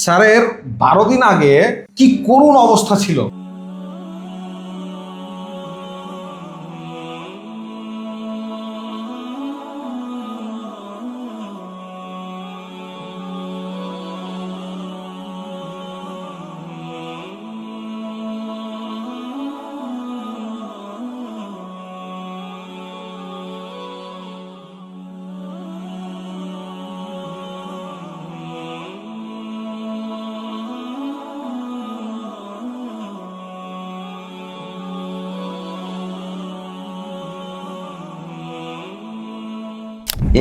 স্যারের 12 দিন আগে কি করুণ অবস্থা ছিল।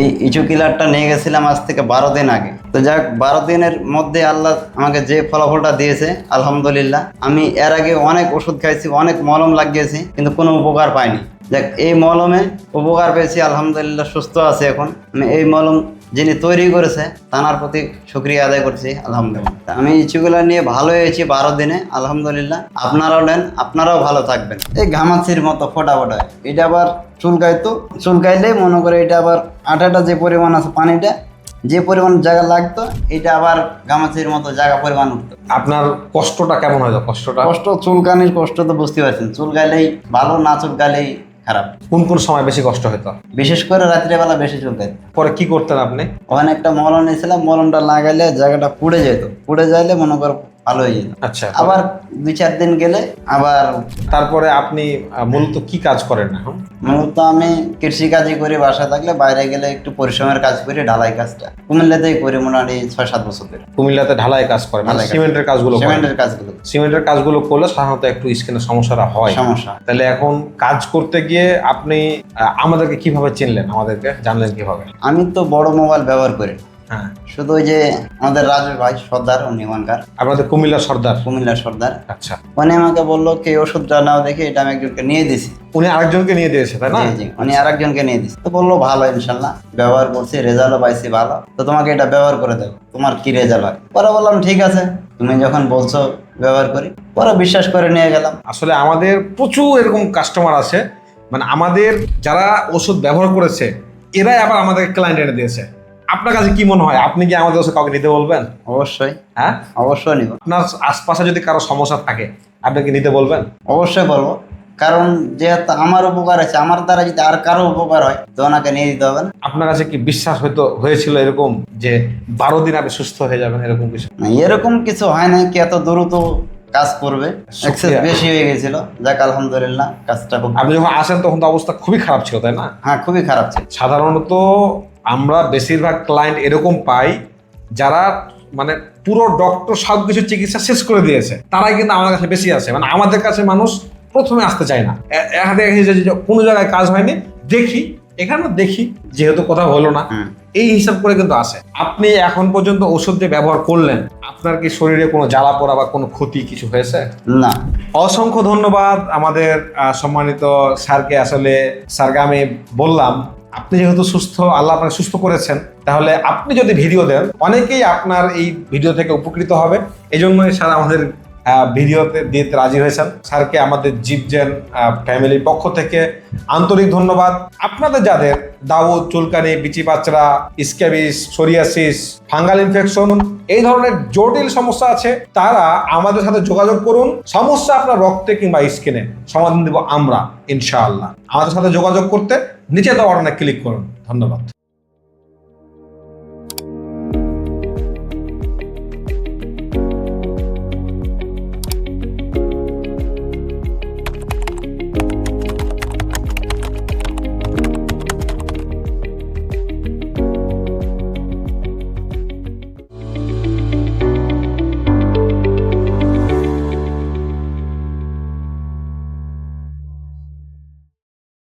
এই ইচু কিলারটা নিয়ে গেছিলাম আজ থেকে 12 দিন আগে। তো যাক, 12 দিনের মধ্যে আল্লাহ আমাকে যে ফলাফলটা দিয়েছে আলহামদুলিল্লাহ। আমি এর আগে অনেক ওষুধ খাইছি, অনেক মলম লাগিয়েছি, কিন্তু কোনো উপকার পাইনি। যাক, এই মলমে উপকার পেয়েছি আলহামদুলিল্লাহ, সুস্থ আছে এখন। আমি এই মলম যিনি তৈরি করেছে তার প্রতি শুকরিয়া আদায় করছি আলহামদুলিল্লাহ। আমি ইচুগুলা নিয়ে ভালো হয়েছি 12 দিনে আলহামদুলিল্লাহ। আপনারাও নেন, আপনারাও ভালো থাকবেন। এই ঘামাচির মতো ফোটা ফোটা, এটা আবার চুলকাইতো, চুলকাইলে মনে করে এটা আবার আটাটা যে পরিমাণ আছে, পানিটা যে পরিমাণ জায়গা লাগতো, এটা আবার গামাচির মতো জায়গা পরিমাণ উঠতো। আপনার কষ্টটা কেমন হয়তো? কষ্ট, চুলকানির কষ্ট তো বুঝতে পারছেন। চুলকাইলেই ভালো, না চুলকাইলেই খারাপ। কোন কোন সময় বেশি কষ্ট হতো? বিশেষ করে রাত্রেবেলা বেশি চুলকাইতো। পরে কি করতেন আপনি? ওখানে একটা মলম নিয়েছিলাম, মলমটা লাগাইলে জায়গাটা পুড়ে যেত, পুড়ে যাইলে মনে করো ভালো হয়ে যেত। আচ্ছা, আবার 2-4 দিন গেলে আবার। তারপরে আপনি মূলত কি কাজ করেন এখন? মূলত আমি কৃষি কাজই করি, বাসায় থাকলে। বাইরে গেলে একটু পরিশ্রমের কাজ করি, ঢালাই কাজটা কুমিল্লাতেই করি মোটামুটি 6-7 বছর ধরে। কুমিল্লাতে ঢালাই কাজ করেন? ঢালাই কাজ। সিমেন্টের কাজগুলো করেন? সিমেন্টের কাজগুলো করলে সাধারণত একটু স্কিনের সমস্যাটা হয়। তাহলে এখন কাজ করতে গিয়ে আপনি আমাদেরকে কিভাবে চিনলেন, আমাদেরকে জানলেন কিভাবে? আমি তো বড় মোবাইল ব্যবহার করি। হ্যাঁ, শুধু ওই যে আমাদের রাজু ভাই সর্দার, উনি ওখানকার, আপনাদের কুমিল্লার সর্দার? কুমিল্লার সর্দার। আচ্ছা, উনি আমাকে বললো কি ওষুধটা নাও দেখে, এটা আমি একজনকে নিয়ে দিছি। উনি আরেকজনকে নিয়ে দিয়েছে, তাই না? জি জি, উনি আরেকজনকে নিয়ে দিছি। তো বললো ভালো, ইনশাল্লাহ ব্যবহার করছি, রেজাল্টও পাইছি ভালো, তো তোমাকে এটা ব্যবহার করে দেবো, তোমার কি রেজাল্ট হয়। পরে বললাম ঠিক আছে, তুমি যখন বলছো ব্যবহার করি। পরে বিশ্বাস করে নিয়ে গেলাম। আসলে আমাদের প্রচুর এরকম কাস্টমার আছে, মানে আমাদের যারা ওষুধ ব্যবহার করেছে এরাই আবার আমাদের ক্লায়েন্ট এনে দিয়েছে। আপনার কাছে কি মনে হয়, আপনি কি আমাদের ওষুধ কাউকে নিতে বলবেন? অবশ্যই, হ্যাঁ অবশ্যই নিব। আপনার আশপাশে যদি কারো সমস্যা থাকে আপনি কি নিতে বলবেন? অবশ্যই বলবো, কারণ যেহেতু আমার উপকার আছে, আমার দ্বারা যদি আর কারো উপকার হয় তো ওনাকে নিয়ে দিতে হবে না। আপনার কাছে কি বিশ্বাস হয়েছিল এরকম যে 12 দিন আপনি সুস্থ হয়ে যাবেন, এরকম কিছু? না, এরকম কিছু হয় না কি এত দ্রুত কাজ করবে, বেশি হয়ে গেছিল। যাক আলহামদুলিল্লাহ, কাজটা খুব। আপনি যখন আসেন তখন তো অবস্থা খুবই খারাপ ছিল, তাই না? হ্যাঁ, খুবই খারাপ ছিল। সাধারণত আমরা বেশিরভাগ ক্লায়েন্ট এরকম পাই যারা মানে পুরো ডক্টর সবকিছু চিকিৎসা শেষ করে দিয়েছে, তারাই কিন্তু আমাদের কাছে বেশি আসে। মানে আমাদের কাছে মানুষ প্রথমে আসতে চায় না। কোনো জায়গায় কাজ হয়নি, দেখি এখানে, দেখি যেহেতু কথা হলো না, এই হিসাব করে কিন্তু আসে। আপনি এখন পর্যন্ত ওষুধ যে ব্যবহার করলেন, আপনার কি শরীরে কোনো জ্বালা পোড়া বা কোনো ক্ষতি কিছু হয়েছে? না। অসংখ্য ধন্যবাদ আমাদের সম্মানিত স্যারকে। আসলে স্যারকে আমি বললাম, আপনি যেহেতু সুস্থ, আল্লাহ আপনাকে সুস্থ করেছেন, তাহলে আপনি যদি ভিডিও দেন অনেকেই আপনার এই ভিডিও থেকে উপকৃত হবে। এই জন্যই স্যার আমাদের ভিডিওতে দিতে রাজি হয়েছেন। স্যারকে আমাদের জীবজেন ফ্যামিলির পক্ষ থেকে আন্তরিক ধন্যবাদ। আপনাদের যাদের দাউদ, চুলকানি, বিচি পাচড়া, স্ক্যাবিস, সোরিয়াসিস, ফাঙ্গাল ইনফেকশন, এই ধরনের জটিল সমস্যা আছে, তারা আমাদের সাথে যোগাযোগ করুন। সমস্যা আপনার রক্তে কিংবা স্কিনে, সমাধান দেব আমরা ইনশাআল্লাহ। আমাদের সাথে যোগাযোগ করতে নিচে দেওয়া বাটনে ক্লিক করুন। ধন্যবাদ।